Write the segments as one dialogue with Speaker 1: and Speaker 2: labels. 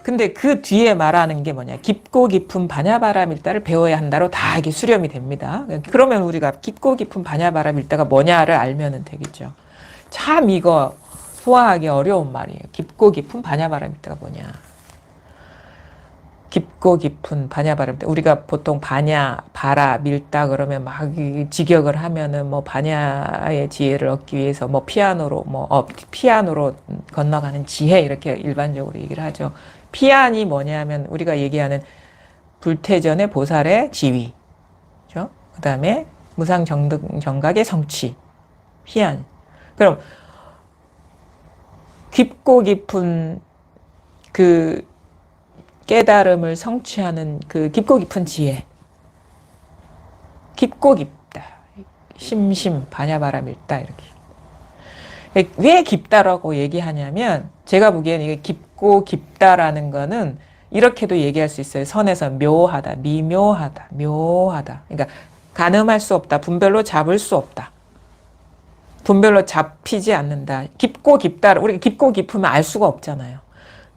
Speaker 1: 근데 그 뒤에 말하는 게 뭐냐. 깊고 깊은 반야바라밀다를 배워야 한다로 다 이게 수렴이 됩니다. 그러면 우리가 깊고 깊은 반야바라밀다가 뭐냐를 알면은 되겠죠. 참 이거 소화하기 어려운 말이에요. 깊고 깊은 반야바라밀다가 뭐냐. 깊고 깊은 반야바라밀다. 우리가 보통 반야, 바라, 밀다 그러면 막 직역을 하면은 뭐 반야의 지혜를 얻기 위해서 뭐 피안으로 건너가는 지혜 이렇게 일반적으로 얘기를 하죠. 피안이 뭐냐면 우리가 얘기하는 불태전의 보살의 지위, 그죠? 그 다음에 무상정각의 성취, 피안. 그럼 깊고 깊은 그 깨달음을 성취하는 그 깊고 깊은 지혜. 깊고 깊다. 심심, 반야바라밀다. 이렇게. 왜 깊다라고 얘기하냐면, 제가 보기엔 이게 깊고 깊다라는 거는 이렇게도 얘기할 수 있어요. 선에서 묘하다, 미묘하다, 묘하다. 그러니까 가늠할 수 없다. 분별로 잡을 수 없다. 분별로 잡히지 않는다. 깊고 깊다. 우리가 깊고 깊으면 알 수가 없잖아요.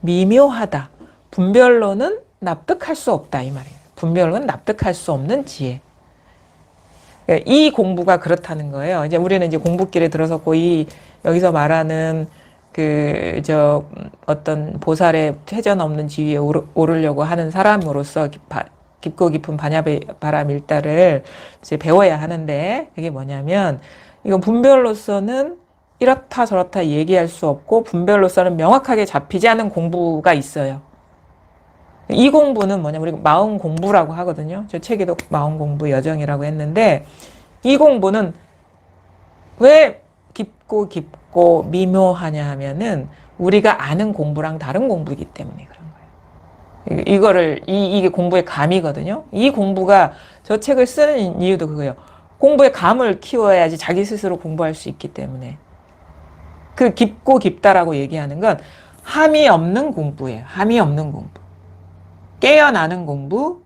Speaker 1: 미묘하다. 분별로는 납득할 수 없다 이 말이에요. 분별로는 납득할 수 없는 지혜. 이 공부가 그렇다는 거예요. 이제 우리는 이제 공부길에 들어섰고 여기서 말하는 어떤 보살의 퇴전 없는 지위에 오르려고 하는 사람으로서 깊고 깊은 반야바라밀다를 이제 배워야 하는데 그게 뭐냐면 이건 분별로서는 이렇다 저렇다 얘기할 수 없고 분별로서는 명확하게 잡히지 않은 공부가 있어요. 이 공부는 뭐냐면 우리가 마음 공부라고 하거든요. 저 책에도 마음 공부 여정이라고 했는데 이 공부는 왜 깊고 깊고 미묘하냐 하면은 우리가 아는 공부랑 다른 공부이기 때문에 그런 거예요. 이게 공부의 감이거든요. 이 공부가 저 책을 쓰는 이유도 그거예요. 공부의 감을 키워야지 자기 스스로 공부할 수 있기 때문에. 그 깊고 깊다라고 얘기하는 건 함이 없는 공부예요. 함이 없는 공부. 깨어나는 공부.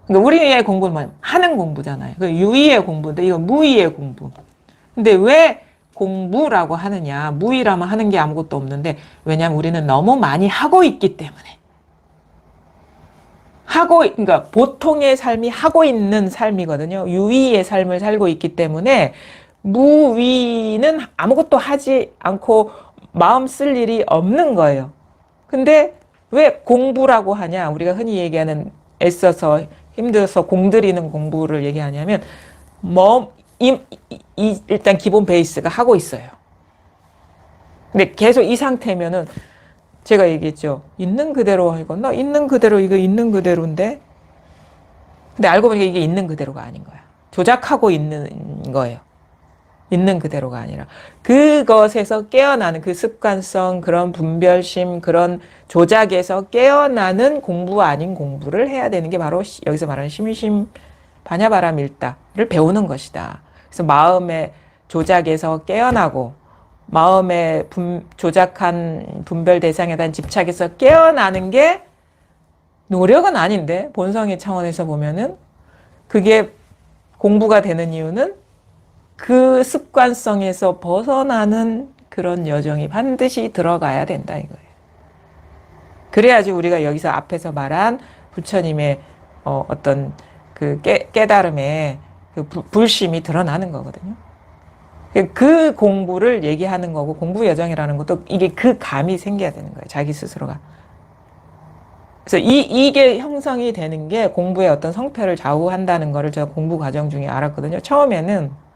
Speaker 1: 그러니까 우리의 공부는 뭐냐면 하는 공부잖아요. 그 유의의 공부인데 이건 무의의 공부. 근데 왜 공부라고 하느냐. 무의라면 하는 게 아무것도 없는데 왜냐하면 우리는 너무 많이 하고 있기 때문에. 그러니까 보통의 삶이 하고 있는 삶이거든요. 유의의 삶을 살고 있기 때문에 무의는 아무것도 하지 않고 마음 쓸 일이 없는 거예요. 근데 왜 공부라고 하냐? 우리가 흔히 얘기하는 애써서 힘들어서 공들이는 공부를 얘기하냐면 일단 기본 베이스가 하고 있어요. 근데 계속 이 상태면은 제가 얘기했죠. 있는 그대로 하거나 있는 그대로 이거 있는 그대로인데 근데 알고 보니까 이게 있는 그대로가 아닌 거야. 조작하고 있는 거예요. 있는 그대로가 아니라 그것에서 깨어나는 그 습관성, 그런 분별심, 그런 조작에서 깨어나는 공부 아닌 공부를 해야 되는 게 바로 여기서 말하는 심심 반야바라밀다를 배우는 것이다. 그래서 마음의 조작에서 깨어나고 마음의 조작한 분별 대상에 대한 집착에서 깨어나는 게 노력은 아닌데 본성의 차원에서 보면은 그게 공부가 되는 이유는 그 습관성에서 벗어나는 그런 여정이 반드시 들어가야 된다 이거예요. 그래야지 우리가 여기서 앞에서 말한 부처님의 어떤 그 깨달음의 그 불심이 드러나는 거거든요. 그 공부를 얘기하는 거고 공부 여정이라는 것도 이게 그 감이 생겨야 되는 거예요. 자기 스스로가. 그래서 이게 형성이 되는 게 공부의 어떤 성패를 좌우한다는 거를 제가 공부 과정 중에 알았거든요. 처음에는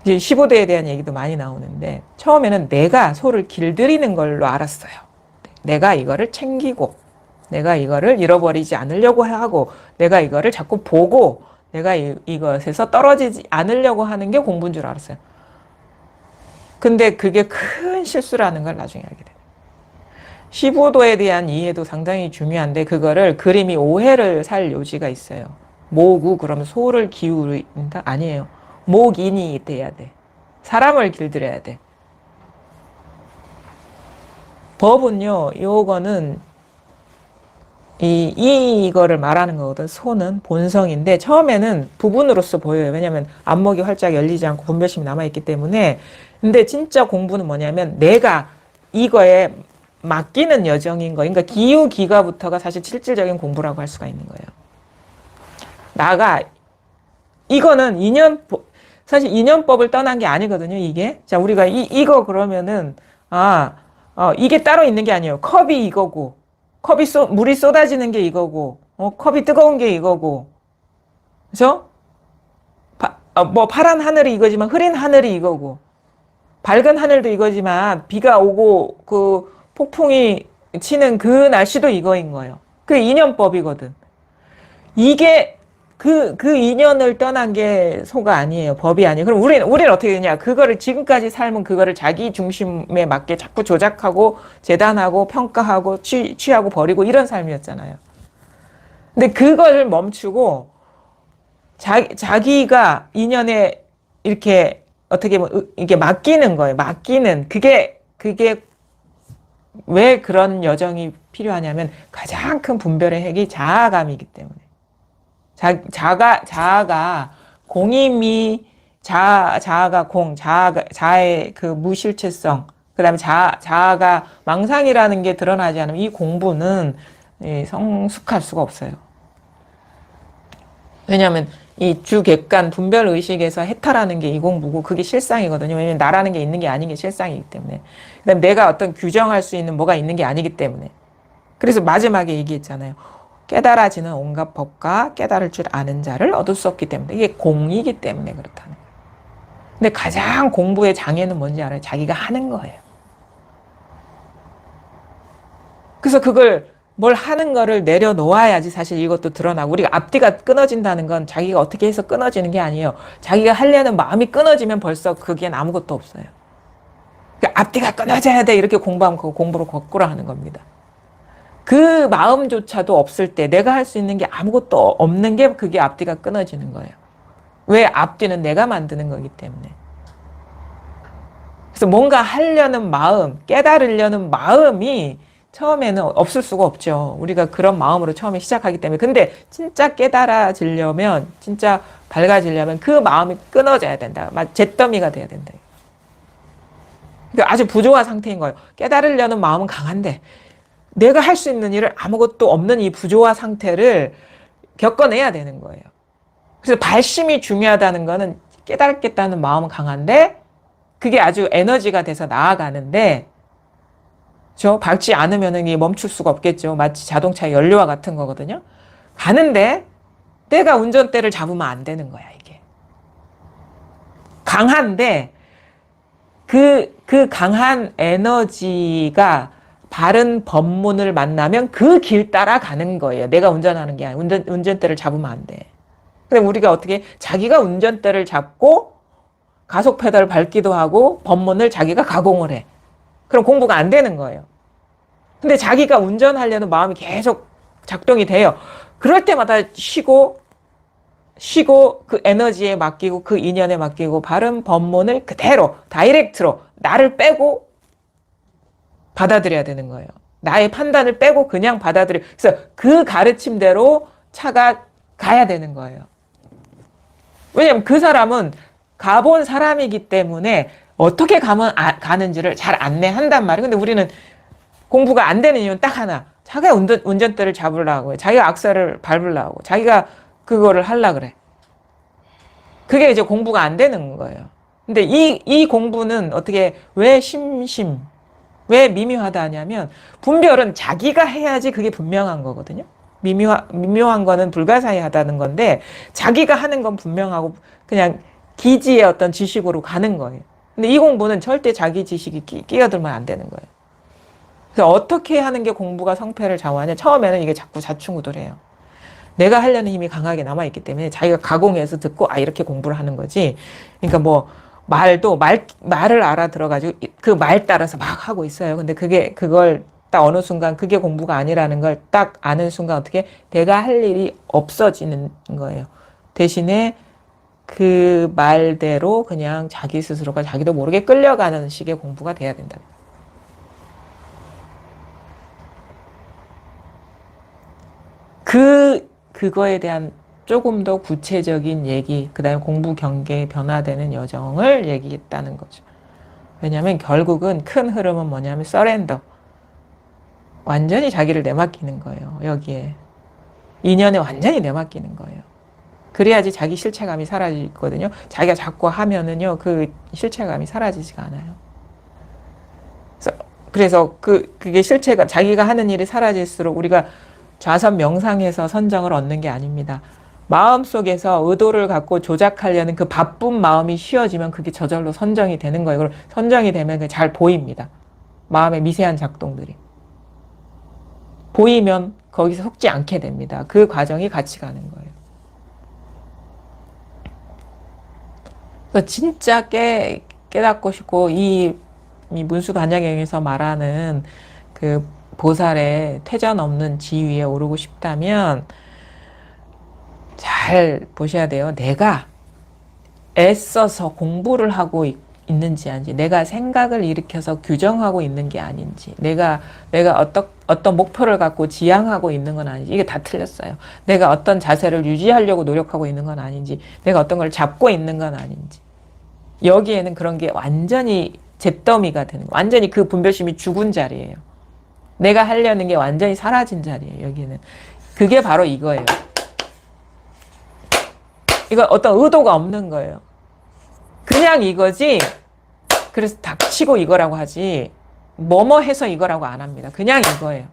Speaker 1: 이제 15대에 대한 얘기도 많이 나오는데 처음에는 내가 소를 길들이는 걸로 알았어요. 내가 이거를 챙기고 내가 이거를 잃어버리지 않으려고 하고 내가 이거를 자꾸 보고 내가 이것에서 떨어지지 않으려고 하는 게 공부인 줄 알았어요. 근데 그게 큰 실수라는 걸 나중에 알게 돼요. 15도에 대한 이해도 상당히 중요한데 그거를 그림이 오해를 살 요지가 있어요. 모구 그러면 소를 기울인다? 아니에요. 목인이 돼야 돼. 사람을 길들여야 돼. 법은요, 요거는 이거를 말하는 거거든. 소는 본성인데 처음에는 부분으로서 보여요. 왜냐하면 안목이 활짝 열리지 않고 분별심이 남아있기 때문에. 근데 진짜 공부는 뭐냐면 내가 이거에 맡기는 여정인 거예요. 그러니까 기후기가부터가 사실 실질적인 공부라고 할 수가 있는 거예요. 나가 이거는 사실 인연법을 떠난 게 아니거든요, 이게. 자, 우리가 이거 그러면은, 이게 따로 있는 게 아니에요. 컵이 이거고, 물이 쏟아지는 게 이거고, 컵이 뜨거운 게 이거고, 그죠? 뭐, 파란 하늘이 이거지만, 흐린 하늘이 이거고, 밝은 하늘도 이거지만, 비가 오고, 그 폭풍이 치는 그 날씨도 이거인 거예요. 그게 인연법이거든. 이게, 그 인연을 떠난 게 소가 아니에요. 법이 아니에요. 그럼 우리는 어떻게 되냐? 그거를 지금까지 삶은 그거를 자기 중심에 맞게 자꾸 조작하고, 재단하고, 평가하고, 취하고, 버리고, 이런 삶이었잖아요. 근데 그걸 멈추고, 자기가 인연에 이렇게 어떻게 보면 이게 맡기는 거예요. 그게 왜 그런 여정이 필요하냐면 가장 큰 분별의 핵이 자아감이기 때문에. 자아가 공임이 자아가 자아의 그 무실체성, 그 다음에 자아가 망상이라는 게 드러나지 않으면 이 공부는 성숙할 수가 없어요. 왜냐하면 이 주객관 분별 의식에서 해탈하는 게 이 공부고 그게 실상이거든요. 왜냐하면 나라는 게 있는 게 아닌 게 실상이기 때문에. 그다음에 내가 어떤 규정할 수 있는 뭐가 있는 게 아니기 때문에. 그래서 마지막에 얘기했잖아요. 깨달아지는 온갖 법과 깨달을 줄 아는 자를 얻을 수 없기 때문에. 이게 공이기 때문에 그렇다는 거예요. 근데 가장 공부의 장애는 뭔지 알아요? 자기가 하는 거예요. 그래서 그걸 뭘 하는 거를 내려놓아야지 사실 이것도 드러나고, 우리가 앞뒤가 끊어진다는 건 자기가 어떻게 해서 끊어지는 게 아니에요. 자기가 하려는 마음이 끊어지면 벌써 그게는 아무것도 없어요. 그러니까 앞뒤가 끊어져야 돼 이렇게 공부하면 그 공부를 거꾸로 하는 겁니다. 그 마음조차도 없을 때 내가 할 수 있는 게 아무것도 없는 게 그게 앞뒤가 끊어지는 거예요. 왜? 앞뒤는 내가 만드는 거기 때문에. 그래서 뭔가 하려는 마음, 깨달으려는 마음이 처음에는 없을 수가 없죠. 우리가 그런 마음으로 처음에 시작하기 때문에. 근데 진짜 깨달아지려면, 진짜 밝아지려면 그 마음이 끊어져야 된다. 잿더미가 돼야 된다. 그러니까 아주 부조화 상태인 거예요. 깨달으려는 마음은 강한데 내가 할 수 있는 일을 아무것도 없는 이 부조화 상태를 겪어내야 되는 거예요. 그래서 발심이 중요하다는 거는 깨달겠다는 마음은 강한데 그게 아주 에너지가 돼서 나아가는데, 밟지 않으면 이게 멈출 수가 없겠죠. 마치 자동차 연료와 같은 거거든요. 가는데 내가 운전대를 잡으면 안 되는 거야, 이게. 강한데 그 강한 에너지가 바른 법문을 만나면 그 길 따라 가는 거예요. 내가 운전하는 게 아니라 운전대를 잡으면 안 돼. 근데 우리가 어떻게 자기가 운전대를 잡고 가속 페달을 밟기도 하고 법문을 자기가 가공을 해. 그럼 공부가 안 되는 거예요. 근데 자기가 운전하려는 마음이 계속 작동이 돼요. 그럴 때마다 쉬고 그 에너지에 맡기고 그 인연에 맡기고 바른 법문을 그대로 다이렉트로 나를 빼고 받아들여야 되는 거예요. 나의 판단을 빼고 그냥 그래서 그 가르침대로 차가 가야 되는 거예요. 왜냐면 그 사람은 가본 사람이기 때문에 어떻게 가는지를 잘 안내한단 말이에요. 근데 우리는 공부가 안 되는 이유는 딱 하나. 자기가 운전대를 잡으려고 해. 자기가 악셀을 밟으려고. 자기가 그거를 하려고 그래. 그게 이제 공부가 안 되는 거예요. 근데 이 공부는 왜 왜 미묘하다 하냐면, 분별은 자기가 해야지 그게 분명한 거거든요. 미묘한 거는 불가사의하다는 건데, 자기가 하는 건 분명하고 그냥 기지의 어떤 지식으로 가는 거예요. 근데 이 공부는 절대 자기 지식이 끼어들면 안 되는 거예요. 그래서 어떻게 하는 게 공부가 성패를 좌우하냐? 처음에는 이게 자꾸 자충우돌해요. 내가 하려는 힘이 강하게 남아있기 때문에 자기가 가공해서 듣고 이렇게 공부를 하는 거지. 그러니까 뭐 말을 알아들어가지고 그 말 따라서 막 하고 있어요. 근데 그걸 딱 어느 순간 그게 공부가 아니라는 걸 딱 아는 순간 어떻게 내가 할 일이 없어지는 거예요. 대신에 그 말대로 그냥 자기 스스로가 자기도 모르게 끌려가는 식의 공부가 돼야 된다. 그거에 대한 조금 더 구체적인 얘기, 그 다음에 공부 경계의 변화되는 여정을 얘기했다는 거죠. 왜냐하면 결국은 큰 흐름은 뭐냐면 서렌더. 완전히 자기를 내맡기는 거예요. 여기에. 인연에 완전히 내맡기는 거예요. 그래야지 자기 실체감이 사라지거든요. 자기가 자꾸 하면은요, 그 실체감이 사라지지가 않아요. 그래서 그게 실체가, 자기가 하는 일이 사라질수록 우리가 좌선 명상에서 선정을 얻는 게 아닙니다. 마음속에서 의도를 갖고 조작하려는 그 바쁜 마음이 쉬어지면 그게 저절로 선정이 되는 거예요. 그럼 선정이 되면 그게 잘 보입니다. 마음의 미세한 작동들이. 보이면 거기서 속지 않게 됩니다. 그 과정이 같이 가는 거예요. 그래서 진짜 깨닫고 싶고, 이 문수반야경에서 말하는 그 보살의 퇴전 없는 지위에 오르고 싶다면 잘 보셔야 돼요. 내가 애써서 공부를 하고 있는지 아닌지, 내가 생각을 일으켜서 규정하고 있는 게 아닌지, 내가 어떤 목표를 갖고 지향하고 있는 건 아닌지, 이게 다 틀렸어요. 내가 어떤 자세를 유지하려고 노력하고 있는 건 아닌지, 내가 어떤 걸 잡고 있는 건 아닌지, 여기에는 그런 게 완전히 잿더미가 되는 거예요. 완전히 그 분별심이 죽은 자리예요. 내가 하려는 게 완전히 사라진 자리예요. 여기는. 그게 바로 이거예요. 이거 어떤 의도가 없는 거예요. 그냥 이거지. 그래서 닥치고 이거라고 하지, 뭐뭐 해서 이거라고 안 합니다. 그냥 이거예요.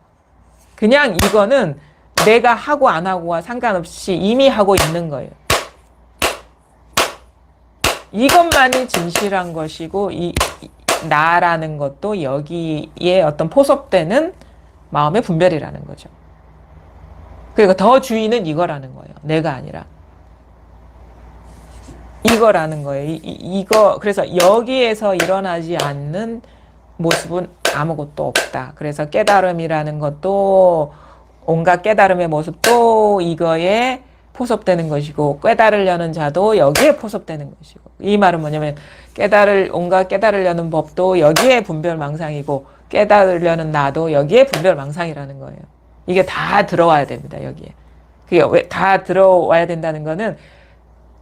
Speaker 1: 그냥 이거는 내가 하고 안 하고와 상관없이 이미 하고 있는 거예요. 이것만이 진실한 것이고, 나라는 것도 여기에 어떤 포섭되는 마음의 분별이라는 거죠. 그러니까 더 주인은 이거라는 거예요. 내가 아니라. 이거라는 거예요. 이거, 그래서 여기에서 일어나지 않는 모습은 아무것도 없다. 그래서 깨달음이라는 것도, 온갖 깨달음의 모습도 이거에 포섭되는 것이고, 깨달으려는 자도 여기에 포섭되는 것이고. 이 말은 뭐냐면, 온갖 깨달으려는 법도 여기에 분별망상이고, 깨달으려는 나도 여기에 분별망상이라는 거예요. 이게 다 들어와야 됩니다, 여기에. 그게 왜 다 들어와야 된다는 거는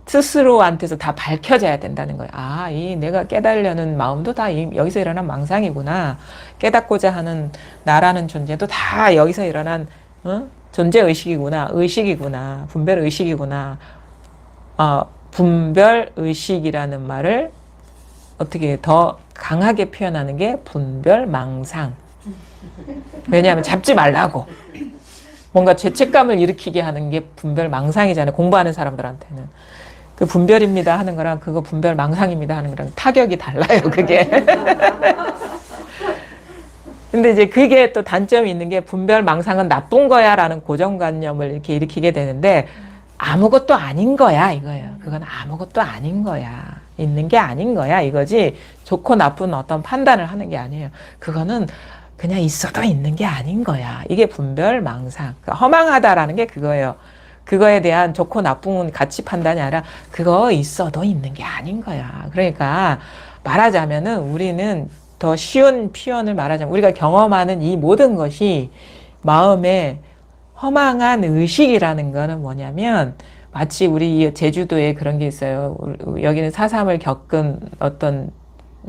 Speaker 1: 스스로한테서 다 밝혀져야 된다는 거예요. 아, 내가 깨달으려는 마음도 다 여기서 일어난 망상이구나. 깨닫고자 하는 나라는 존재도 다 여기서 일어난, 존재의식이구나. 의식이구나. 분별의식이구나. 분별의식이라는 말을 어떻게 더 강하게 표현하는 게 분별망상. 왜냐하면 잡지 말라고. 뭔가 죄책감을 일으키게 하는 게 분별망상이잖아요. 공부하는 사람들한테는. 그 분별입니다 하는 거랑 그거 분별망상입니다 하는 거랑 타격이 달라요, 그게. 근데 이제 그게 또 단점이 있는 게, 분별망상은 나쁜 거야 라는 고정관념을 이렇게 일으키게 되는데, 아무것도 아닌 거야 이거예요. 그건 아무것도 아닌 거야. 있는 게 아닌 거야 이거지, 좋고 나쁜 어떤 판단을 하는 게 아니에요. 그거는 그냥 있어도 있는 게 아닌 거야. 이게 분별망상. 허망하다라는 게 그거예요. 그거에 대한 좋고 나쁜 가치 판단이 아니라 그거 있어도 있는 게 아닌 거야. 그러니까 말하자면은, 우리는 더 쉬운 표현을 말하자면, 우리가 경험하는 이 모든 것이 마음의 허망한 의식이라는 거는 뭐냐면, 마치 우리 제주도에 그런 게 있어요. 여기는 4.3을 겪은 어떤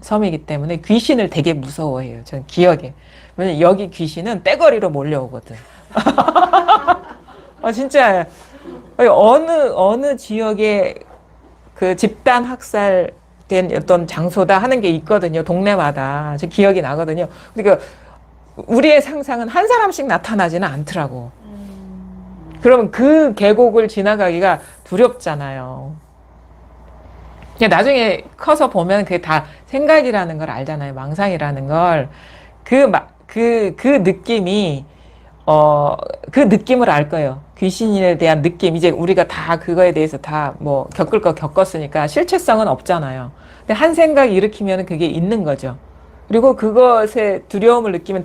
Speaker 1: 섬이기 때문에 귀신을 되게 무서워해요. 저는 기억에. 왜냐면 여기 귀신은 떼거리로 몰려오거든. 진짜 어느 지역에 그 집단 학살된 어떤 장소다 하는 게 있거든요. 동네마다. 저 기억이 나거든요. 그러니까 우리의 상상은 한 사람씩 나타나지는 않더라고. 그러면 그 계곡을 지나가기가 두렵잖아요. 나중에 커서 보면 그게 다 생각이라는 걸 알잖아요. 망상이라는 걸. 그 느낌이, 그 느낌을 알 거예요. 귀신에 대한 느낌. 이제 우리가 다 그거에 대해서 다 뭐 겪을 거 겪었으니까 실체성은 없잖아요. 근데 한 생각 일으키면 그게 있는 거죠. 그리고 그것에 두려움을 느끼면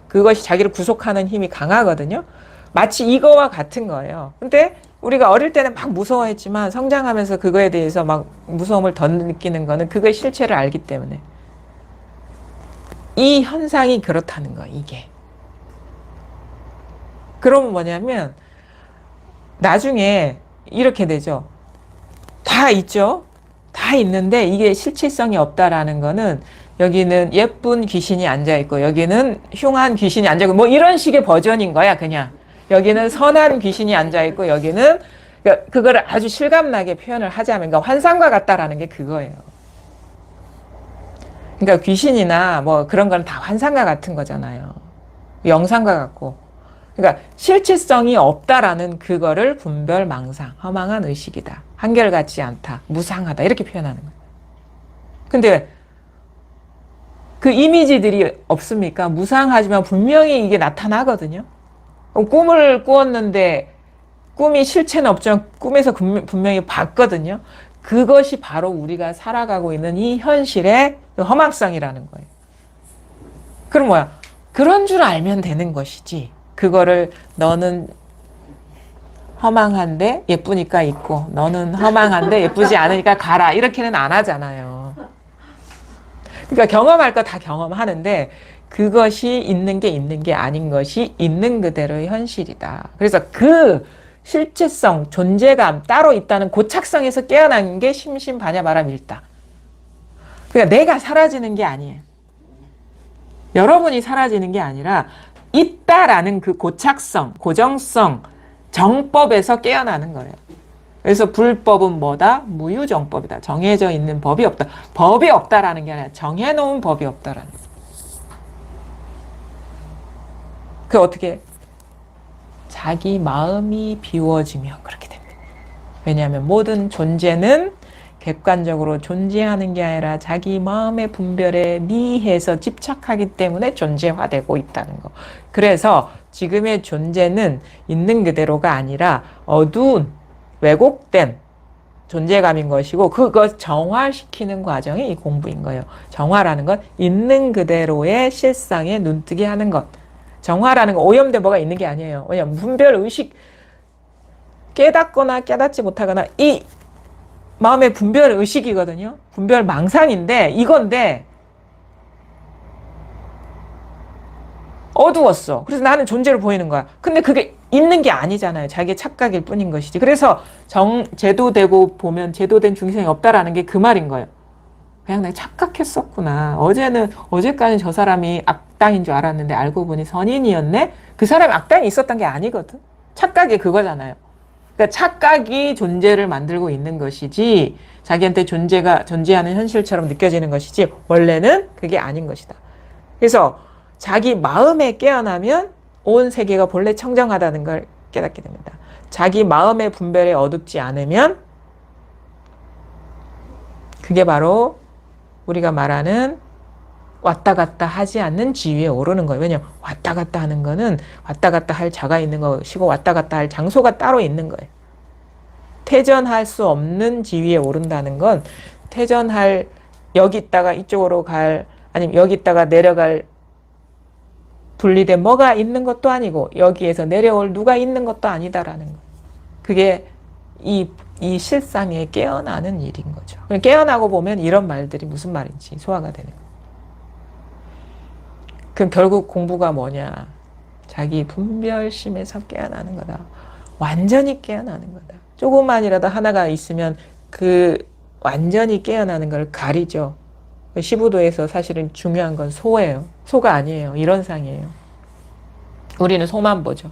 Speaker 1: 그것이 자기를 구속하는 힘이 강하거든요. 마치 이거와 같은 거예요. 근데 우리가 어릴 때는 막 무서워했지만 성장하면서 그거에 대해서 막 무서움을 더 느끼는 거는 그거의 실체를 알기 때문에. 이 현상이 그렇다는 거예요, 이게. 그러면 뭐냐면, 나중에 이렇게 되죠. 다 있죠? 다 있는데 이게 실체성이 없다라는 거는 여기는 예쁜 귀신이 앉아있고 여기는 흉한 귀신이 앉아있고 뭐 이런 식의 버전인 거야 그냥. 여기는 선한 귀신이 앉아있고 여기는 그러니까 그거를 아주 실감나게 표현을 하자면 그러니까 환상과 같다라는 게 그거예요. 그러니까 귀신이나 뭐 그런 건 다 환상과 같은 거잖아요. 영상과 같고. 그러니까 실체성이 없다라는 그거를 분별망상, 허망한 의식이다. 한결같지 않다. 무상하다. 이렇게 표현하는 거예요. 근데 그 이미지들이 없습니까? 무상하지만 분명히 이게 나타나거든요. 꿈을 꾸었는데 꿈이 실체는 없지만 꿈에서 분명히 봤거든요. 그것이 바로 우리가 살아가고 있는 이 현실의 허망성이라는 거예요. 그럼 뭐야? 그런 줄 알면 되는 것이지. 그거를 너는 허망한데 예쁘니까 있고 너는 허망한데 예쁘지 않으니까 가라. 이렇게는 안 하잖아요. 그러니까 경험할 거 다 경험하는데 그것이 있는 게 아닌 것이 있는 그대로의 현실이다. 그래서 그 실체성, 존재감 따로 있다는 고착성에서 깨어나는 게 심심반야바람일다. 그러니까 내가 사라지는 게 아니에요. 여러분이 사라지는 게 아니라 있다라는 그 고착성, 고정성, 정법에서 깨어나는 거예요. 그래서 불법은 뭐다? 무유정법이다. 정해져 있는 법이 없다. 법이 없다라는 게 아니라 정해놓은 법이 없다라는 거예요. 그 어떻게? 자기 마음이 비워지면 그렇게 됩니다. 왜냐하면 모든 존재는 객관적으로 존재하는 게 아니라 자기 마음의 분별에 미해서 집착하기 때문에 존재화되고 있다는 거. 그래서 지금의 존재는 있는 그대로가 아니라 어두운 왜곡된 존재감인 것이고 그것 정화시키는 과정이 이 공부인 거예요. 정화라는 건 있는 그대로의 실상에 눈뜨게 하는 것. 정화라는 건 오염된 뭐가 있는 게 아니에요. 왜냐하면 분별 의식 깨닫거나 깨닫지 못하거나 이 마음의 분별 의식이거든요. 분별 망상인데 이건데 어두웠어. 그래서 나는 존재를 보이는 거야. 근데 그게 있는 게 아니잖아요. 자기의 착각일 뿐인 것이지. 그래서 제도되고 보면 제도된 중생이 없다라는 게 그 말인 거예요. 그냥 내가 착각했었구나. 어제까지는 저 사람이 악당인 줄 알았는데 알고 보니 선인이었네? 그 사람이 악당이 있었던 게 아니거든. 착각이 그거잖아요. 그러니까 착각이 존재를 만들고 있는 것이지 자기한테 존재하는 현실처럼 느껴지는 것이지 원래는 그게 아닌 것이다. 그래서 자기 마음에 깨어나면 온 세계가 본래 청정하다는 걸 깨닫게 됩니다. 자기 마음의 분별에 어둡지 않으면 그게 바로 우리가 말하는 왔다 갔다 하지 않는 지위에 오르는 거예요. 왜냐하면 왔다 갔다 하는 거는 왔다 갔다 할 자가 있는 것이고 왔다 갔다 할 장소가 따로 있는 거예요. 퇴전할 수 없는 지위에 오른다는 건 여기 있다가 이쪽으로 아니면 여기 있다가 내려갈 분리된 뭐가 있는 것도 아니고 여기에서 내려올 누가 있는 것도 아니다라는 거. 그게 이 실상에 깨어나는 일인 거죠. 깨어나고 보면 이런 말들이 무슨 말인지 소화가 되는 거예요. 그럼 결국 공부가 뭐냐? 자기 분별심에서 깨어나는 거다. 완전히 깨어나는 거다. 조금만이라도 하나가 있으면 그 완전히 깨어나는 걸 가리죠. 시부도에서 사실은 중요한 건 소예요. 소가 아니에요. 이론상이에요. 우리는 소만 보죠.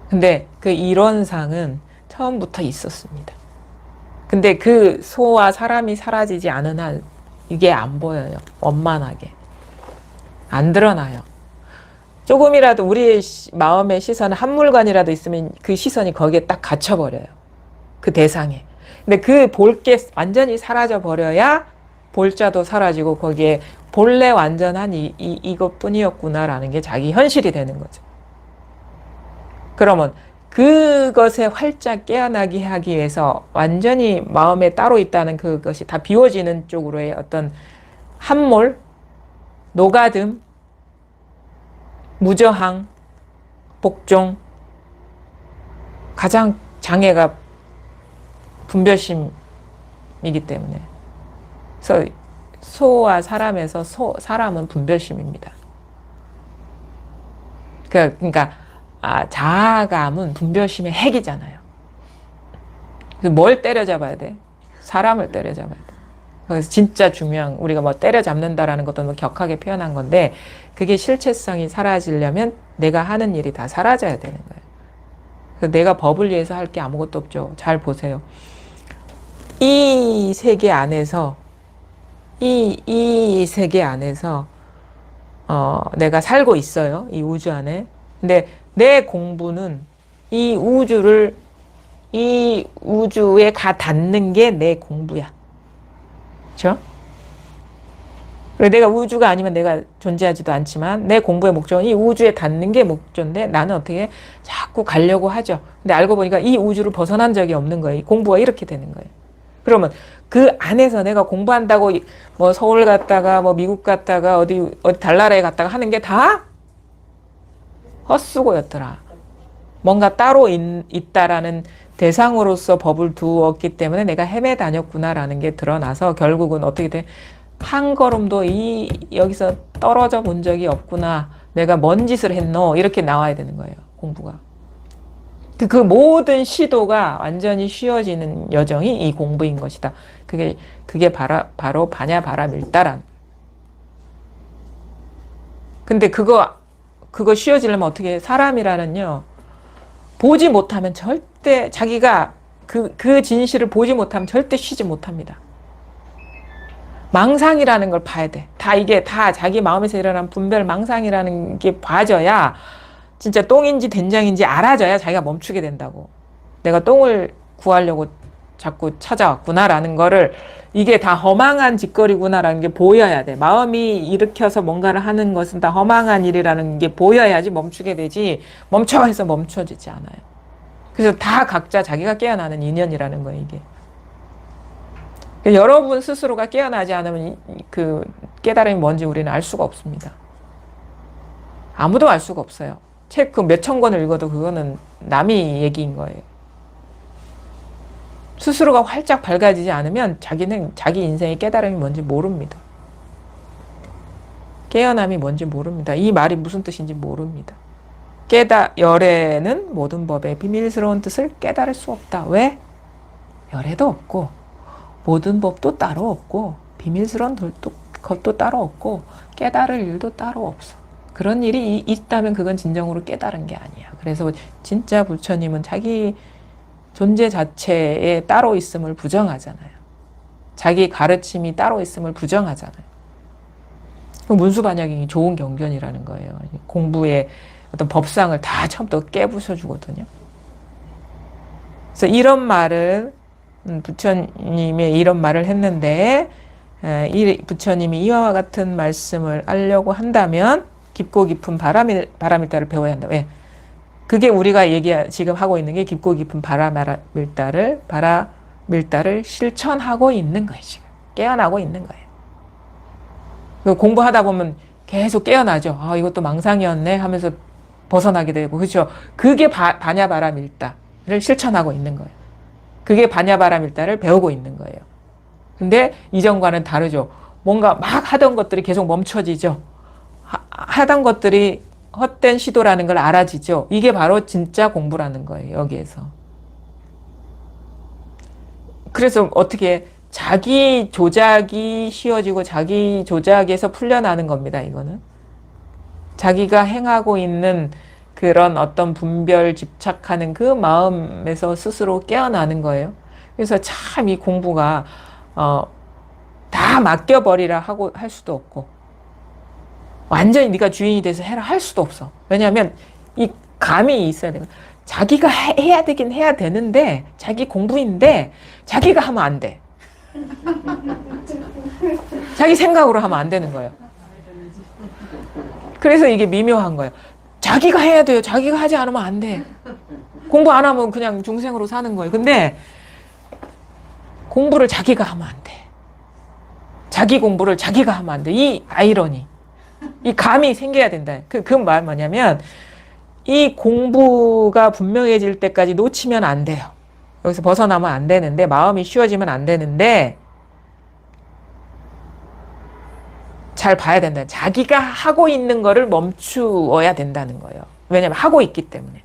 Speaker 1: 근데 그 이론상은 처음부터 있었습니다. 근데 그 소와 사람이 사라지지 않은 한 이게 안 보여요. 원만하게. 안 드러나요. 조금이라도 우리의 마음의 시선은 한 물건이라도 있으면 그 시선이 거기에 딱 갇혀버려요. 그 대상에. 근데 그 볼 게 완전히 사라져 버려야 볼자도 사라지고 거기에 본래 완전한 이것뿐이었구나라는 게 자기 현실이 되는 거죠. 그러면 그것에 활짝 깨어나게 하기 위해서 완전히 마음에 따로 있다는 그것이 다 비워지는 쪽으로의 어떤 함몰, 노가듬, 무저항, 복종, 가장 장애가 분별심이기 때문에. 그래서 소와 사람에서 사람은 분별심입니다. 그러니까 자아감은 분별심의 핵이잖아요. 뭘 때려잡아야 돼? 사람을 때려잡아야 돼. 그래서 진짜 중요한, 우리가 뭐 때려잡는다라는 것도 너무 격하게 표현한 건데, 그게 실체성이 사라지려면 내가 하는 일이 다 사라져야 되는 거예요. 그래서 내가 법을 위해서 할 게 아무것도 없죠. 잘 보세요. 이 세계 안에서, 이 세계 안에서, 내가 살고 있어요. 이 우주 안에. 근데 내 공부는 이 우주에 가 닿는 게 내 공부야. 그렇죠? 그리고 내가 우주가 아니면 내가 존재하지도 않지만 내 공부의 목적은 이 우주에 닿는 게 목적인데 나는 어떻게 자꾸 가려고 하죠. 근데 알고 보니까 이 우주를 벗어난 적이 없는 거예요. 이 공부가 이렇게 되는 거예요. 그러면 그 안에서 내가 공부한다고 뭐 서울 갔다가 뭐 미국 갔다가 어디 달나라에 갔다가 하는 게 다 헛수고였더라. 뭔가 따로 있다라는 대상으로서 법을 두었기 때문에 내가 헤매 다녔구나라는 게 드러나서 결국은 어떻게 돼? 한 걸음도 여기서 떨어져 본 적이 없구나. 내가 뭔 짓을 했노? 이렇게 나와야 되는 거예요. 공부가. 그 모든 시도가 완전히 쉬워지는 여정이 이 공부인 것이다. 그게 바로 바냐바라밀다란. 근데 그거 쉬워지려면 어떻게 해? 사람이라는요. 보지 못하면 절대 자기가 그 진실을 보지 못하면 절대 쉬지 못합니다. 망상이라는 걸 봐야 돼. 이게 다 자기 마음에서 일어난 분별 망상이라는 게 봐져야 진짜 똥인지 된장인지 알아져야 자기가 멈추게 된다고. 내가 똥을 구하려고 자꾸 찾아왔구나라는 거를 이게 다 허망한 짓거리구나라는 게 보여야 돼. 마음이 일으켜서 뭔가를 하는 것은 다 허망한 일이라는 게 보여야지 멈추게 되지 멈춰 해서 멈춰지지 않아요. 그래서 다 각자 자기가 깨어나는 인연이라는 거예요, 이게. 여러분 스스로가 깨어나지 않으면 그 깨달음이 뭔지 우리는 알 수가 없습니다. 아무도 알 수가 없어요. 책 그 몇천 권을 읽어도 그거는 남이 얘기인 거예요. 스스로가 활짝 밝아지지 않으면 자기는 자기 인생의 깨달음이 뭔지 모릅니다. 깨어남이 뭔지 모릅니다. 이 말이 무슨 뜻인지 모릅니다. 열애는 모든 법의 비밀스러운 뜻을 깨달을 수 없다. 왜? 열애도 없고 모든 법도 따로 없고 비밀스러운 것도 따로 없고 깨달을 일도 따로 없어. 그런 일이 있다면 그건 진정으로 깨달은 게 아니야. 그래서 진짜 부처님은 자기 존재 자체에 따로 있음을 부정하잖아요. 자기 가르침이 따로 있음을 부정하잖아요. 문수반야경이 좋은 경전이라는 거예요. 공부의 어떤 법상을 다 처음부터 깨부숴주거든요. 그래서 이런 말을 부처님이 이런 말을 했는데 부처님이 이와 같은 말씀을 하려고 한다면 깊고 깊은 바라밀다를 배워야 한다. 왜? 그게 우리가 지금 하고 있는 게 깊고 깊은 바라밀다를 실천하고 있는 거예요. 지금 깨어나고 있는 거예요. 공부하다 보면 계속 깨어나죠. 아, 이것도 망상이었네 하면서 벗어나게 되고, 그렇죠? 그게 바냐바라밀다를 실천하고 있는 거예요. 그게 바냐바라밀다를 배우고 있는 거예요. 근데 이전과는 다르죠. 뭔가 막 하던 것들이 계속 멈춰지죠. 하던 것들이 헛된 시도라는 걸 알아지죠. 이게 바로 진짜 공부라는 거예요. 여기에서. 그래서 어떻게 자기 조작이 쉬워지고 자기 조작에서 풀려나는 겁니다. 이거는. 자기가 행하고 있는 그런 어떤 분별 집착하는 그 마음에서 스스로 깨어나는 거예요. 그래서 참 이 공부가 다 맡겨버리라 하고 할 수도 없고 완전히 네가 주인이 돼서 해라 할 수도 없어. 왜냐하면 이 감이 있어야 돼요. 자기가 해야 되긴 해야 되는데 자기 공부인데 자기가 하면 안 돼. 자기 생각으로 하면 안 되는 거예요. 그래서 이게 미묘한 거예요. 자기가 해야 돼요. 자기가 하지 않으면 안 돼. 공부 안 하면 그냥 중생으로 사는 거예요. 근데 공부를 자기가 하면 안 돼. 자기 공부를 자기가 하면 안 돼. 이 아이러니. 이 감이 생겨야 된다. 그 말 뭐냐면 이 공부가 분명해질 때까지 놓치면 안 돼요. 여기서 벗어나면 안 되는데 마음이 쉬워지면 안 되는데 잘 봐야 된다. 자기가 하고 있는 거를 멈추어야 된다는 거예요. 왜냐면 하고 있기 때문에.